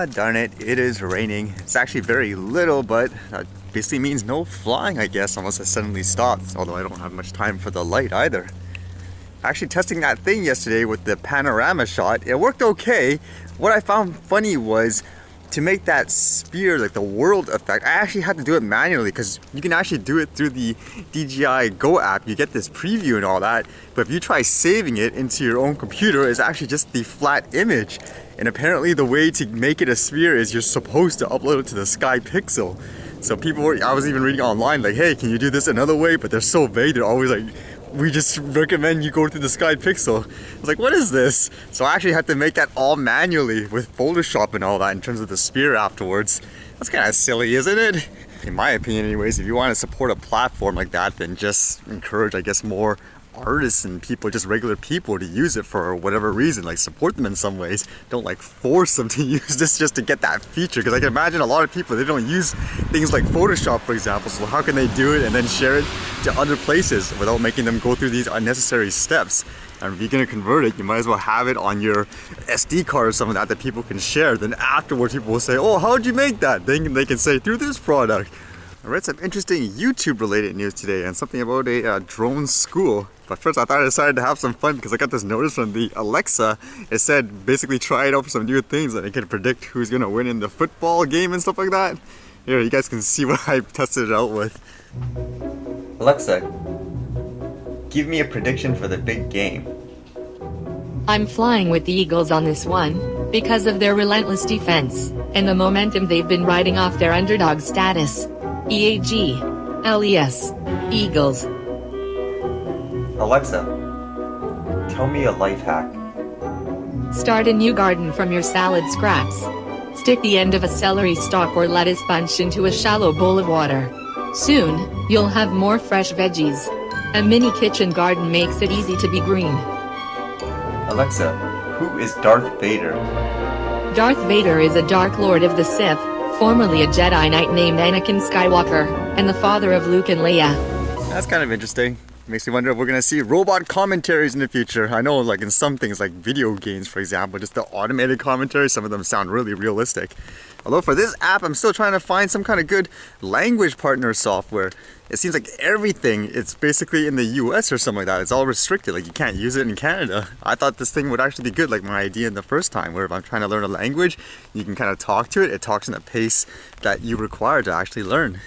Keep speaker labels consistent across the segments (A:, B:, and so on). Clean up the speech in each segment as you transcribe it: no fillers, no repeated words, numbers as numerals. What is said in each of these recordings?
A: God darn it, it is raining. It's actually very little, but that basically means no flying, I guess, unless it suddenly stops, although I don't have much time for the light either. Actually testing that thing yesterday with the panorama shot, it worked okay. What I found funny was to make that spear, like the world effect, I actually had to do it manually because you can actually do it through the DJI Go app. You get this preview and all that, but if you try saving it into your own computer, it's actually just the flat image. And apparently the way to make it a sphere is you're supposed to upload it to the Sky Pixel. So people were, I was even reading online like, hey, can you do this another way? But they're so vague, they're always like, we just recommend you go to the Sky Pixel. I was like, what is this? So I actually had to make that all manually with Photoshop and all that in terms of the spear afterwards. That's kind of silly, isn't it? In my opinion anyways, if you want to support a platform like that, then just encourage, I guess, more artists and people, just regular people, to use it for whatever reason, like support them in some ways. Don't like force them to use this just to get that feature, because I can imagine a lot of people, they don't use things like Photoshop, for example, so how can they do it and then share it to other places without making them go through these unnecessary steps? And if you're going to convert it, you might as well have it on your SD card or something like that people can share. Then afterwards people will say, oh, how did you make that? Then they can say, through this product. I read some interesting YouTube related news today and something about a drone school. But first I thought I decided to have some fun because I got this notice from the Alexa. It said basically try it out for some new things and it can predict who's going to win in the football game and stuff like that. Here, you guys can see what I tested it out with. Alexa, give me a prediction for the big game.
B: I'm flying with the Eagles on this one, because of their relentless defense, and the momentum they've been riding off their underdog status. EAGLES. Eagles.
A: Alexa, tell me a life hack.
B: Start a new garden from your salad scraps. Stick the end of a celery stalk or lettuce bunch into a shallow bowl of water. Soon, you'll have more fresh veggies. A mini kitchen garden makes it easy to be green.
A: Alexa, who is Darth Vader?
B: Darth Vader is a Dark Lord of the Sith, formerly a Jedi Knight named Anakin Skywalker, and the father of Luke and Leia. That's kind of interesting. Makes me wonder if we're going to see robot commentaries in the future. I know, like in some things like video games, for example, just the automated commentary, some of them sound really realistic. Although for this app, I'm still trying to find some kind of good language partner software. It seems like everything, it's basically in the US or something like that. It's all restricted, like you can't use it in Canada. I thought this thing would actually be good, like my idea in the first time, where if I'm trying to learn a language, you can kind of talk to it. It talks in a pace that you require to actually learn.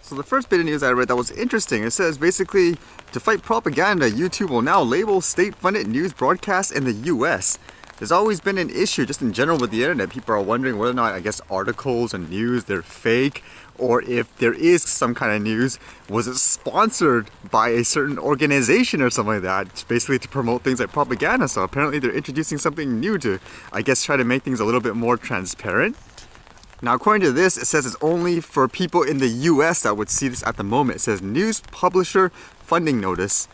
B: So the first bit of news I read that was interesting, it says basically, to fight propaganda, YouTube will now label state-funded news broadcasts in the US. There's always been an issue just in general with the internet. People are wondering whether or not, I guess, articles and news, they're fake, or if there is some kind of news, was it sponsored by a certain organization or something like that? It's basically to promote things like propaganda. So apparently they're introducing something new to, I guess, try to make things a little bit more transparent. Now, according to this, it says it's only for people in the US that would see this at the moment. It says news publisher funding notice.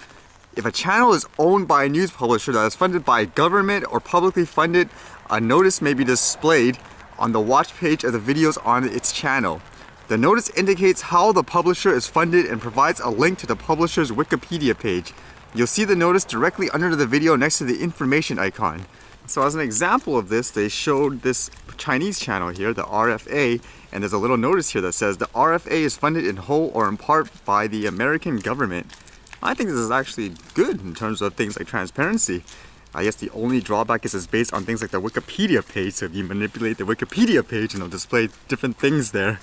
B: If a channel is owned by a news publisher that is funded by a government or publicly funded, a notice may be displayed on the watch page of the videos on its channel. The notice indicates how the publisher is funded and provides a link to the publisher's Wikipedia page. You'll see the notice directly under the video next to the information icon. So as an example of this, they showed this Chinese channel here, the RFA, and there's a little notice here that says the RFA is funded in whole or in part by the American government. I think this is actually good in terms of things like transparency. I guess the only drawback is it's based on things like the Wikipedia page, so if you manipulate the Wikipedia page, it'll display different things there.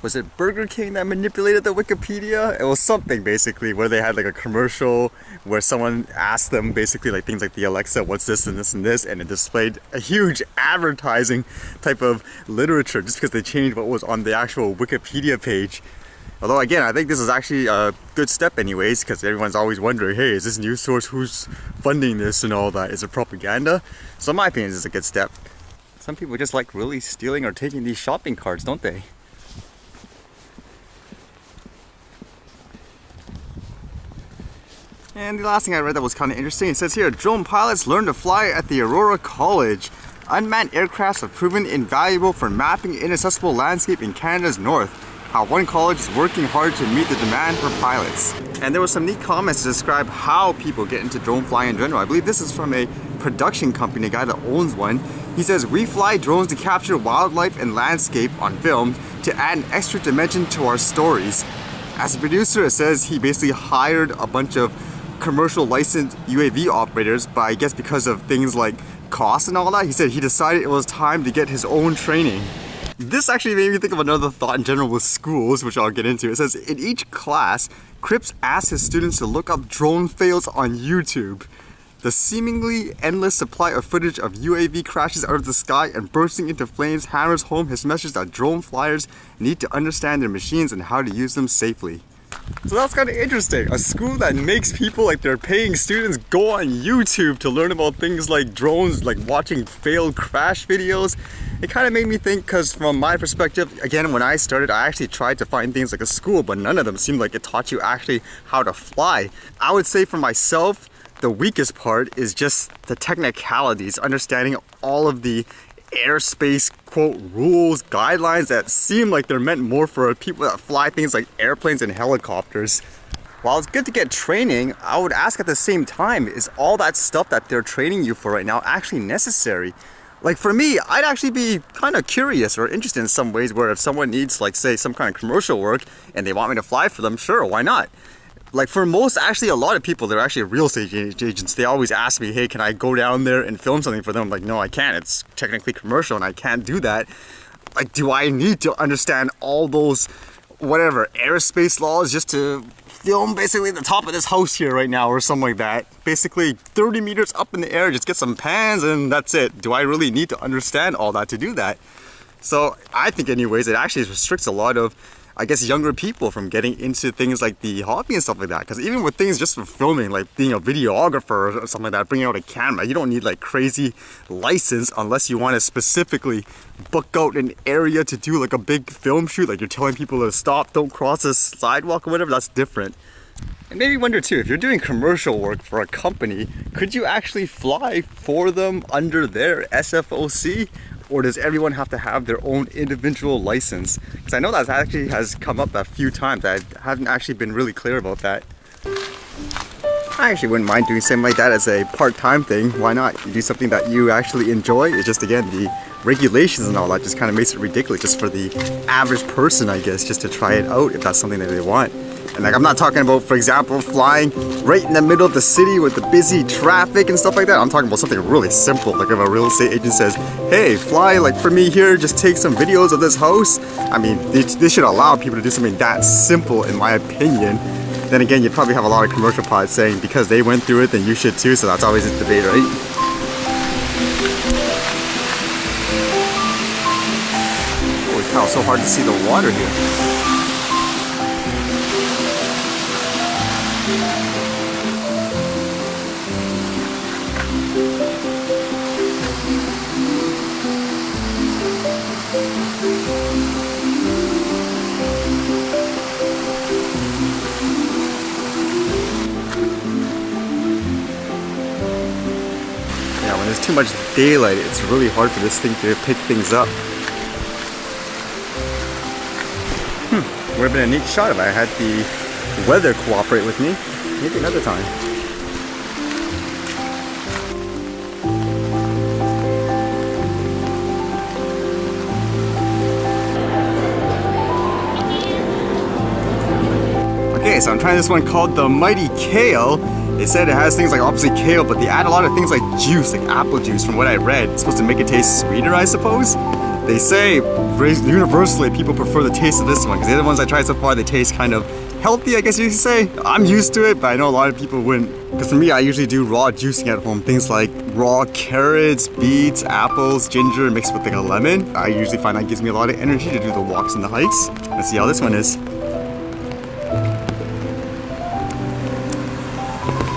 B: Was it Burger King that manipulated the Wikipedia? It was something basically where they had like a commercial where someone asked them basically like things like the Alexa, what's this and this and this, and it displayed a huge advertising type of literature just because they changed what was on the actual Wikipedia page. Although again, I think this is actually a good step anyways, because everyone's always wondering, hey, is this news source, who's funding this and all that? Is it propaganda? So in my opinion, this is a good step. Some people just like really stealing or taking these shopping carts, don't they? And the last thing I read that was kind of interesting, it says here, drone pilots learn to fly at the Aurora College. Unmanned aircrafts have proven invaluable for mapping inaccessible landscape in Canada's north.
A: how one college is working hard to meet the demand for pilots. And there were some neat comments to describe how people get into drone flying in general. I believe this is from a production company, a guy that owns one. He says, "We fly drones to capture wildlife and landscape on film to add an extra dimension to our stories." As a producer, it says he basically hired a bunch of commercial licensed UAV operators, but I guess because of things like cost and all that, he said he decided it was time to get his own training. This actually made me think of another thought in general with schools, which I'll get into. It says, in each class, Cripps asks his students to look up drone fails on YouTube. The seemingly endless supply of footage of UAV crashes out of the sky and bursting into flames hammers home his message that drone flyers need to understand their machines and how to use them safely. So that's kind of interesting. A school that makes people, like they're paying students, go on YouTube to learn about things like drones, like watching failed crash videos. It kind of made me think, because from my perspective, again, when I started, I actually tried to find things like a school, but none of them seemed like it taught you actually how to fly. I would say for myself, the weakest part is just the technicalities, understanding all of the airspace, quote, rules, guidelines that seem like they're meant more for people that fly things like airplanes and helicopters. While it's good to get training, I would ask at the same time, is all that stuff that they're training you for right now actually necessary? Like for me, I'd actually be kind of curious or interested in some ways where if someone needs, like say, some kind of commercial work and they want me to fly for them, sure, why not? Like for most, actually a lot of people, they're actually real estate agents. They always ask me, hey, can I go down there and film something for them? I'm like, no, I can't. It's technically commercial and I can't do that. Like, do I need to understand all those, whatever, airspace laws just to film basically the top of this house here right now or something like that? Basically 30 meters up in the air, just get some pans and that's it. Do I really need to understand all that to do that? So I think anyways, it actually restricts a lot of, I guess, younger people from getting into things like the hobby and stuff like that. Because even with things just for filming, like being a videographer or something like that, bringing out a camera, you don't need like crazy license unless you want to specifically book out an area to do like a big film shoot. Like you're telling people to stop, don't cross this sidewalk or whatever, that's different. And maybe wonder too, if you're doing commercial work for a company, could you actually fly for them under their SFOC? Or does everyone have to have their own individual license? Because I know that actually has come up a few times. I haven't actually been really clear about that. I actually wouldn't mind doing something like that as a part-time thing. Why not? You do something that you actually enjoy. It's just, again, the regulations and all that just kind of makes it ridiculous just for the average person, I guess, just to try it out if that's something that they want. And like, I'm not talking about, for example, flying right in the middle of the city with the busy traffic and stuff like that. I'm talking about something really simple. Like if a real estate agent says, hey, fly like for me here, just take some videos of this house. I mean, they should allow people to do something that simple, in my opinion. Then again, you'd probably have a lot of commercial pilots saying because they went through it, then you should too. So that's always a debate, right? Holy cow, so hard to see the water here. When there's too much daylight, it's really hard for this thing to pick things up. Would have been a neat shot if I had the weather cooperate with me. Maybe another time. Okay, so I'm trying this one called the Mighty Kale. They said it has things like obviously kale, but they add a lot of things like juice, like apple juice from what I read. It's supposed to make it taste sweeter, I suppose. They say universally people prefer the taste of this one because the other ones I tried so far, they taste kind of healthy, I guess you could say. I'm used to it, but I know a lot of people wouldn't. Because for me, I usually do raw juicing at home. Things like raw carrots, beets, apples, ginger mixed with like a lemon. I usually find that gives me a lot of energy to do the walks and the hikes. Let's see how this one is.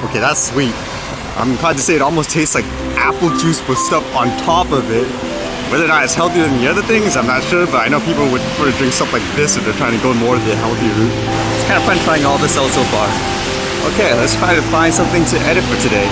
A: Okay, that's sweet. I'm glad to say it almost tastes like apple juice with stuff on top of it. Whether or not it's healthier than the other things, I'm not sure, but I know people would prefer to drink stuff like this if they're trying to go more the healthy route. It's kind of fun trying all this out so far. Okay, let's try to find something to edit for today.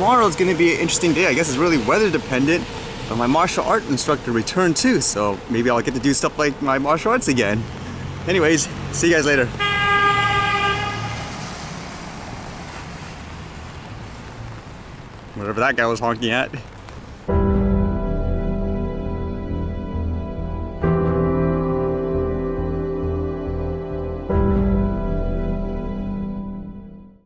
A: tomorrow is gonna be an interesting day. I guess it's really weather dependent, but my martial art instructor returned too, so maybe I'll get to do stuff like my martial arts again. Anyways, see you guys later. Whatever that guy was honking at.